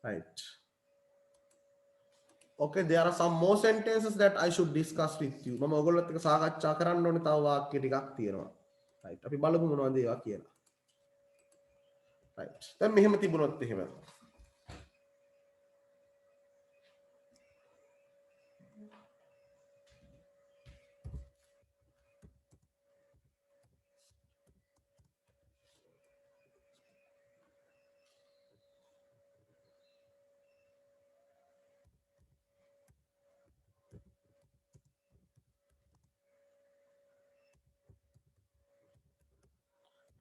Right. Okay, there are some more sentences that I should discuss with you. මම ඔයගොල්ලොත් එක්ක සාකච්ඡා කරන්න ඕනේ තව වාක්‍ය ටිකක් තියෙනවා. Right. අපි බලමු මොනවද ඒවා කියලා. Right. දැන් මෙහෙම තිබුණොත් එහෙම.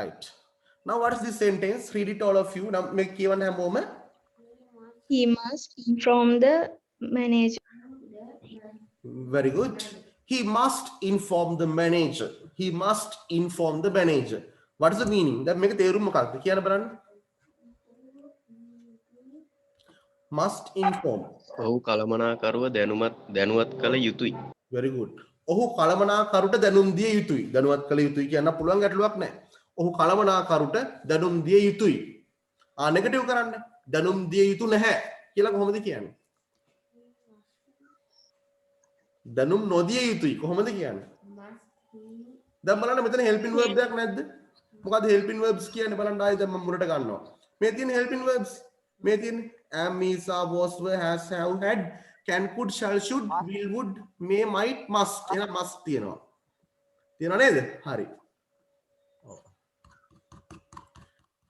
Right. Now what is this sentence? Read it all of you. Now make කියවන්න හැමෝම. He must inform the manager. Very good. He must inform the manager. He must inform the manager. What is the meaning? දැන් මේක තේරුම මොකක්ද? කියන්න බලන්න. Must inform. ඔහු කළමනාකරුව දැනුවත් කළ යුතුයි. Very good. ඔහු කළමනාකරුට දැනුම් දිය යුතුයි. දැනුවත් කළ යුතුයි කියන්න පුළුවන් ගැටලුවක් නැහැ. ඔහු කළමනාකරුට දැනුම් දිය යුතුයි. නෙගටිව් කරන්න. දැනුම් දිය යුතු නැහැ කියලා කොහොමද කියන්නේ? දැනුම් නොදිය යුතුයි කොහොමද කියන්නේ? දැන් බලන්න මෙතන helping verb එකක් නැද්ද? මොකද helping verbs කියන්නේ බලන්න ආයෙ දැන් මම මුලට ගන්නවා. මේ තියෙන helping verbs මේ තියෙන am is are was were has have had can could shall should will would may might must එහෙනම් must තියෙනවා. තියෙනව නේද? හරි.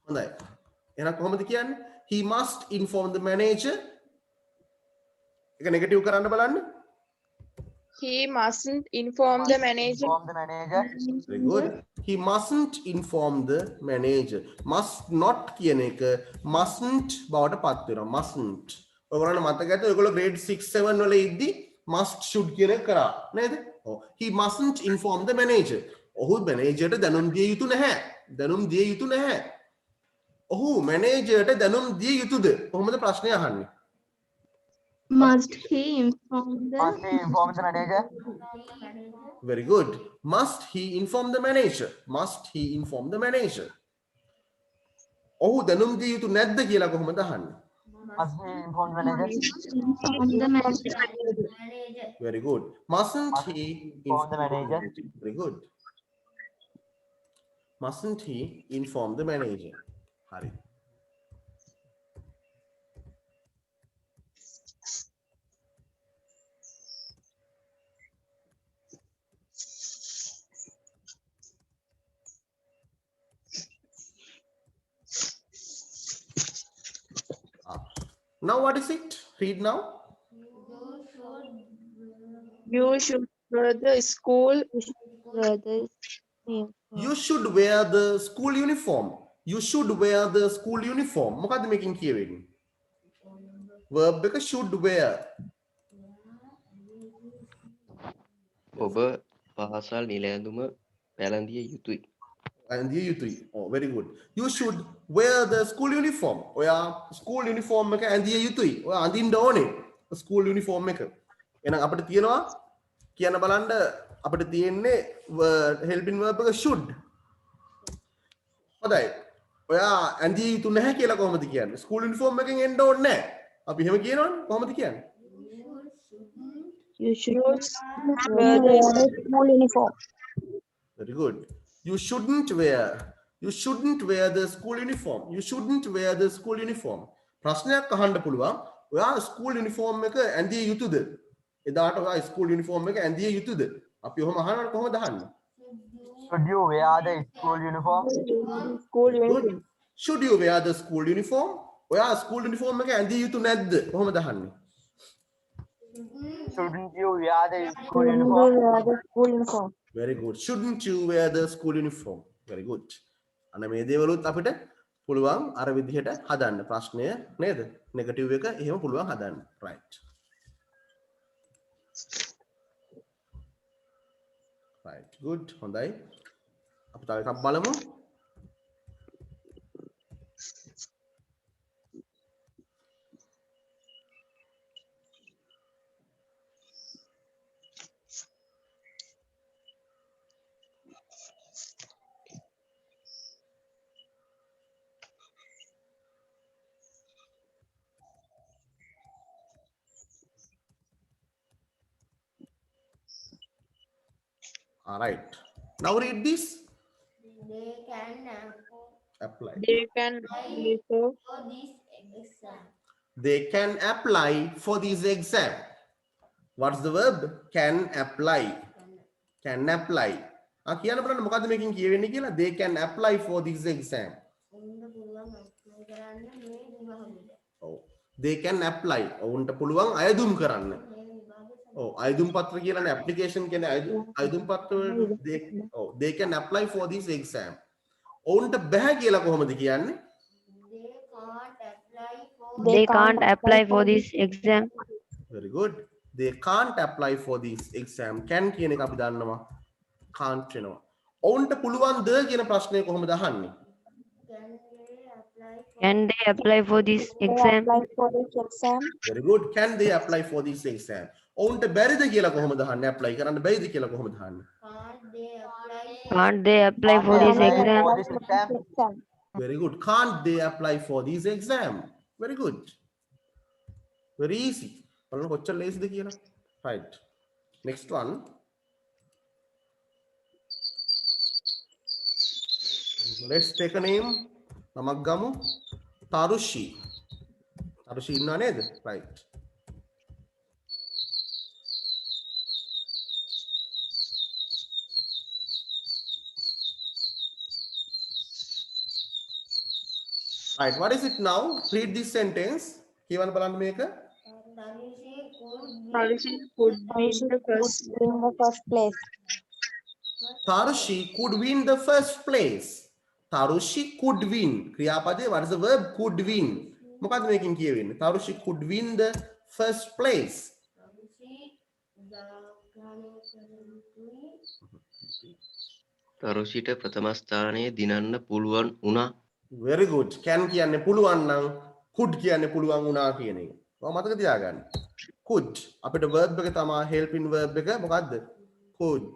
හොඳයි. එහෙනම් කොහොමද කියන්නේ? He must inform the manager. එක නෙගටිව් කරන්න බලන්න. He mustn't inform the manager. Very good. He mustn't inform the manager. Must not කියන එක mustn't බවට පත් වෙනවා. Mustn't. ඔයගොල්ලන්ට මතක ඇති ඔයගොල්ලෝ grade 6 7 වල ඉද්දි must should කියන එක කරා නේද? ඔව්. He mustn't inform the manager. ඔහු මැනේජර්ට දැනුම් දිය යුතු නැහැ. දැනුම් දිය යුතු නැහැ. ඔහු මැනේජර්ට දැනුම් දිය යුතුද? කොහොමද ප්‍රශ්නය අහන්නේ? Must he inform the manager? Very good. Must he inform the manager? Must he inform the manager? ඔහු දැනුම් දිය යුතු නැද්ද කියලා කොහොමද අහන්නේ? Must he inform the manager? inform the manager. Very good. Mustn't he inform the manager? Very good. Mustn't he inform the manager? Hari. Now what is it? Read now. You should wear the school. You should wear the school uniform. You should wear the school uniform. මොකද්ද මේකෙන් කියවෙන්නේ? Verb එක should wear. ඔබ පාසල් නිල ඇඳුම පැළඳිය යුතුයි. ඇඳිය යුතුයි. Oh, very good. You should wear the school uniform. ඔයා school uniform එක ඇඳිය යුතුයි. ඔයා අඳින්න ඕනේ school uniform එක. එහෙනම් අපිට තියෙනවා කියන්න බලන්න අපිට තියෙන්නේ helping verb එක should. හොඳයි. ඔයා ඇඳිය යුතු නැහැ කියලා කොහොමද කියන්නේ? school uniform එකෙන් එන්න ඕනේ නැහැ. අපි එහෙම කියනවනේ. කොහොමද කියන්නේ? You should wear the school uniform. Very good. You shouldn't wear the school uniform. You shouldn't wear the school uniform. ප්‍රශ්නයක් අහන්න පුළුවන්. ඔයා school uniform එක ඇඳිය යුතුද? එදාට ඔයා school uniform එක ඇඳිය යුතුද? අපි ඔහොම අහනකොට කොහොමද අහන්නේ? Should you wear the school uniform? school Good. uniform. Should you wear the school uniform? ඔයා school uniform එක ඇඳිය යුතු නැද්ද? කොහොමද අහන්නේ? Shouldn't you wear the school uniform? school uniform. Very good. Shouldn't you wear the school uniform? Very good. අන්න මේ දේවලුත් අපිට පුළුවන් අර විදිහට හදන්න ප්‍රශ්නය නේද? නෙගටිව් එක එහෙම පුළුවන් හදන්න. Right. Right. Good. හොඳයි. අපි තව එකක් බලමු. All right. Now read this. They can Apply. They can apply for for this exam. They can apply for this exam. What's the verb? Can apply. Can apply. කියන්න බලන්න මොකද්ද මේකෙන් කියවෙන්නේ කියලා. They can apply for this exam. උන්ට පුළුවන් apply කරන්න මේ විභාගෙට. ඔව්. They can apply. ඔවුන්ට පුළුවන් අයදුම් කරන්න. මේ විභාගෙ ඔව් අයදුම් පත්‍ර කියලානේ application කියන්නේ අයදුම් පත්‍ර ඔව් they can apply for this exam. ඔවුන්ට බෑ කියලා කොහොමද කියන්නේ? they can't apply for They can't apply for this exam. Very good. They can't apply for this exam. Can කියන එක අපි දන්නවා. Can't වෙනවා. ඔවුන්ට පුළුවන්ද කියන ප්‍රශ්නය කොහොමද අහන්නේ? can they apply for Can they apply for this exam? Apply for this exam. Very good. Can they apply for this exam? ඔවුන්ට බැරිද කියලා කොහොමද අහන්නේ? apply කරන්න බැයිද කියලා කොහොමද අහන්නේ? can't they apply Can't they apply for this Apply exam? for this exam. Very good. Can't they apply for this exam? Very good. Very easy. බලන්න කොච්චර ලේසිද කියලා. Right. Next one. Let's take a name. නමක් ගමු. තරුෂි. තරුෂි ඉන්නව නේද? Right. Right. What is it now? Read this sentence. කියවන්න බලන්න මේක. Tarushi could be in the first. In the first place. Tarushi could win the first place. Tarushi could win. ක්‍රියාපදේ what is the verb? Could win. මොකද්ද මේකෙන් කියවෙන්නේ? Tarushi could win the first place. තරුෂිට ප්‍රථම ස්ථානයේ දිනන්න පුළුවන් වුණා. Very good. Can කියන්නේ පුළුවන් නම් could කියන්නේ පුළුවන් වුණා කියන එක. ඔය මතක තියාගන්න. Could අපිට verb එක තමයි helping verb එක මොකද්ද? Could.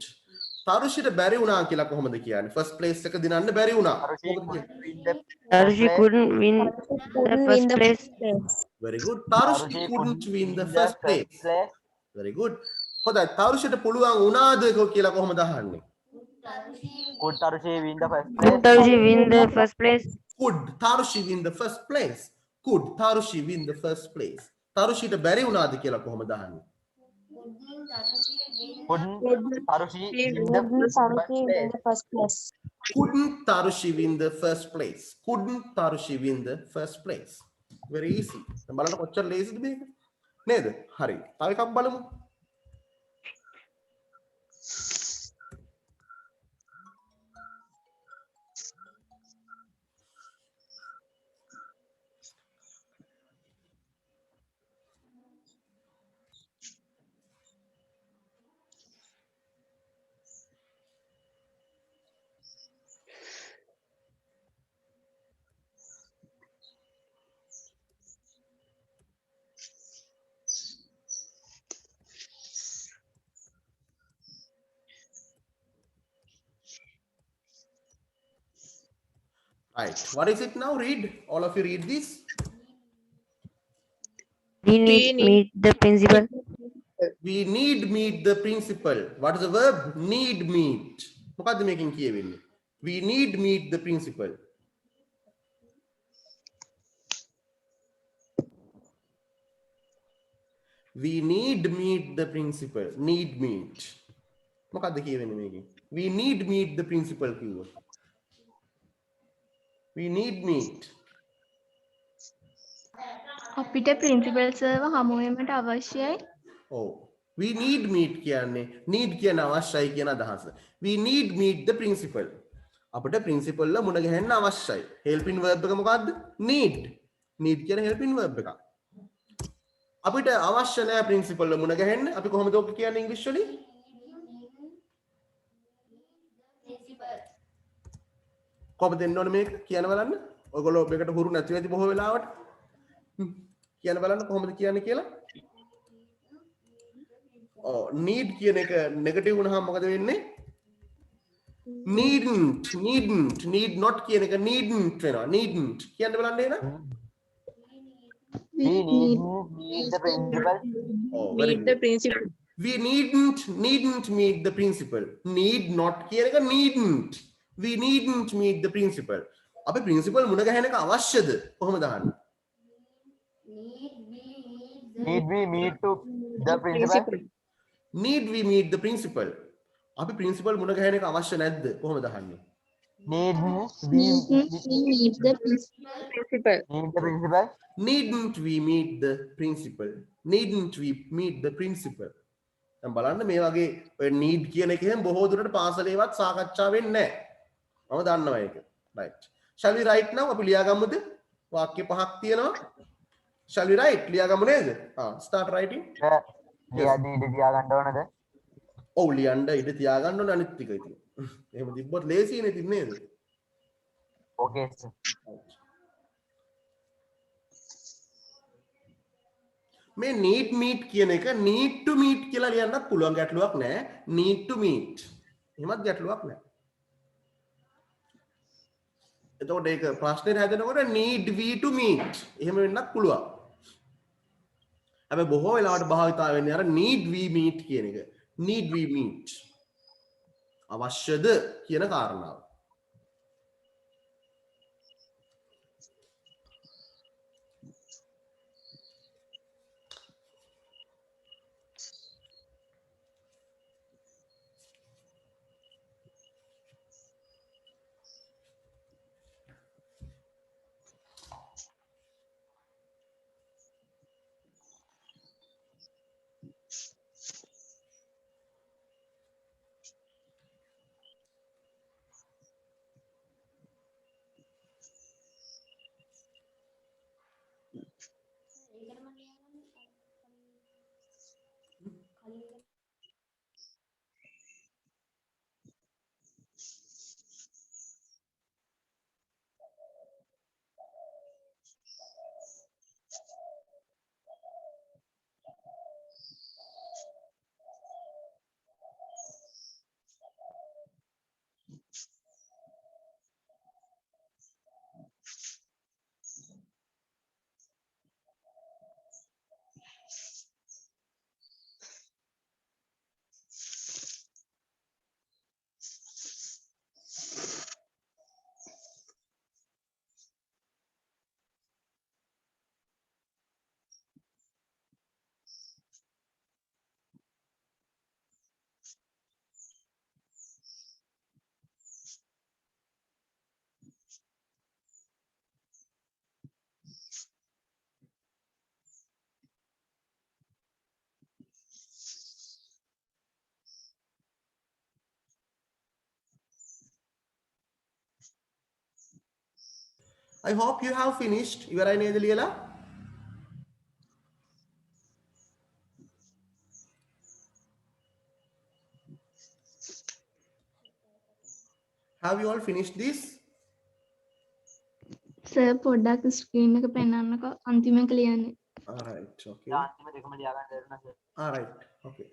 තරුෂිට බැරි වුණා කියලා කොහොමද කියන්නේ? First place එක දිනන්න බැරි වුණා. Tarushi කොහොමද කියන්නේ? could win the Tarushi first couldn't win the couldn't first place. Very good. Tarushi couldn't win the first place. Very good. හොඳයි. තරුෂිට පුළුවන් වුණාද කියලා කොහොමද අහන්නේ? Could Tarushi win the first Could place? Tarushi win the first place? Could Tarushi win the first place? Could Tarushi win the first place? තරුෂිට බැරි වුණාද කියලා කොහොමද අහන්නේ? Couldn't Tarushi win the Couldn't first Tarushi win place? the first place? Couldn't Tarushi win the first place? Couldn't Tarushi win the first place? Very easy. දැන් බලන්න කොච්චර ලේසිද මේක? නේද? හරි. තව එකක් බලමු. Right. What is it now? Read. All of you read this. We need meet the principal. We need meet the principal. What is the verb? Need meet. මොකද්ද මේකෙන් කියවෙන්නේ? We need meet the principal. We need meet the principal. Need meet. මොකද්ද කියවෙන්නේ මේකෙන්? We need meet the principal කිව්වා. We need meet. අපිට principal sirව හමු වීමට අවශ්‍යයි. Oh, we need meet කියන්නේ need කියන අවශ්‍යයි කියන අදහස. We need meet the principal. අපිට principal ල මුණ ගැහෙන්න අවශ්‍යයි. helping verb එක මොකද්ද? Need. Need කියන helping verb එක. අපිට අවශ්‍ය නැහැ principal ල මුණ ගැහෙන්න. අපි කොහොමද ඔක කියන්නේ ඉංග්‍රීසි වලින්? කොහොමද දෙන්න ඕනේ මේක? කියන්න බලන්න. ඔයගොල්ලෝ මේකට හුරු නැති වෙති බොහෝ වෙලාවට. කියන්න බලන්න කොහොමද කියන්නේ කියලා. need කියන එක නෙගටිව් වුණාම මොකද වෙන්නේ? need not කියන එක needn't වෙනවා. needn't කියන්න බලන්න එන. We need the principal. Oh, very Meet the good. principal. we needn't meet the principal. Need not කියන එක needn't. We needn't meet the principal. අපි principal මුණ ගැහෙන එක අවශ්‍යද? කොහොමද අහන්නේ? Need we meet the Need we meet to the principal? Need we meet the principal? අපි principal මුණ ගැහෙන එක අවශ්‍ය නැද්ද? කොහොමද අහන්නේ? Need we meet the principal. Principal. meet the principal? Needn't we meet the principal? Needn't we meet the principal? දැන් බලන්න මේ වගේ ඔය need කියන එකෙන් බොහෝ දුරට පාසලේවත් සාකච්ඡා වෙන්නේ නැහැ. මම දන්නවා ඒක. right. Shall we write now? අපි ලියාගමුද? වාක්‍ය පහක් තියෙනවා. Shall we write? ලියාගමු නේද? Start writing. ලියද්දී ඉඳ තියාගන්න ඕනද? ඔව් ලියන්න ඉඩ තියාගන්න ඕන අනිත් ටික ඉතින්. එහෙම තිබ්බොත් ලේසියිනේ ඉතින් නේද? Okay, sir. මේ need meet කියන එක need to meet කියලා ලියන්නත් පුළුවන් ගැටලුවක් නැහැ. need to meet. එහෙමත් ගැටලුවක් නැහැ. එතකොට ඒක ප්‍රශ්නෙට හැදෙනකොට need we to meet. එහෙම වෙන්නත් පුළුවන්. හැබැයි බොහෝ වෙලාවට භාවිතා වෙන්නේ අර need we meet කියන එක. need we meet. අවශ්‍යද කියන කාරණාව. I hope you have finished. ඉවරයි නේද ලියලා? Have you all finished this? Sir පොඩ්ඩක් ස්ක්‍රීන් එක පෙන්වන්නකෝ අන්තිම එක ලියන්නේ. All right. Okay. අන්තිම දෙකම ලියාගන්න දෙන්න, sir. All right. Okay.